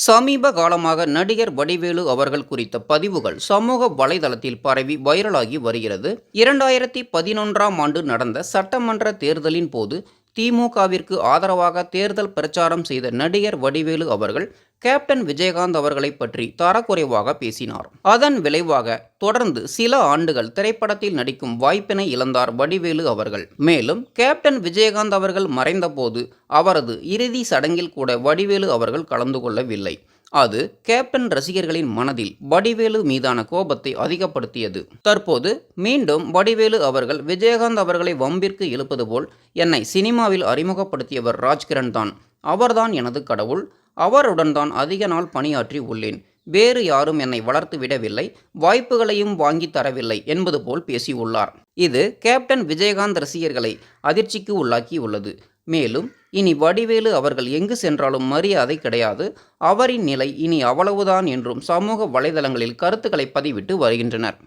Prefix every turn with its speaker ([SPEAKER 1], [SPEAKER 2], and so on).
[SPEAKER 1] சமீப காலமாக நடிகர் வடிவேலு அவர்கள் குறித்த பதிவுகள் சமூக வலைதளத்தில் பரவி வைரலாகி வருகிறது. 2011ஆம் ஆண்டு நடந்த சட்டமன்ற தேர்தலின் போது திமுகவிற்கு ஆதரவாக தேர்தல் பிரச்சாரம் செய்த நடிகர் வடிவேலு அவர்கள் கேப்டன் விஜயகாந்த் அவர்களை பற்றி தரக்குறைவாக பேசினார். அதன் விளைவாக தொடர்ந்து சில ஆண்டுகள் திரைப்படத்தில் நடிக்கும் வாய்ப்பினை இழந்தார் வடிவேலு அவர்கள். மேலும் கேப்டன் விஜயகாந்த் அவர்கள் மறைந்தபோது அவரது இறுதி சடங்கில் கூட வடிவேலு அவர்கள் கலந்து கொள்ளவில்லை. அது கேப்டன் ரசிகர்களின் மனதில் வடிவேலு மீதான கோபத்தை அதிகப்படுத்தியது. தற்போது மீண்டும் வடிவேலு அவர்கள் விஜயகாந்த் அவர்களை வம்பிற்கு இழுப்பது போல், என்னை சினிமாவில் அறிமுகப்படுத்தியவர் ராஜ்கிரண் தான், அவர்தான் எனது கடவுள், அவருடன் தான் அதிக நாள் பணியாற்றி உள்ளேன், வேறு யாரும் என்னை வளர்த்து விடவில்லை, வாய்ப்புகளையும் வாங்கி தரவில்லை என்பது போல் பேசியுள்ளார். இது கேப்டன் விஜயகாந்த் ரசிகர்களை அதிர்ச்சிக்கு உள்ளாக்கி உள்ளது. மேலும் இனி வடிவேலு அவர்கள் எங்கு சென்றாலும் மரியாதை கிடையாது, அவரின் நிலை இனி அவ்வளவுதான் என்றும் சமூக வலைதளங்களில் கருத்துக்களை பதிவிட்டு வருகின்றனர்.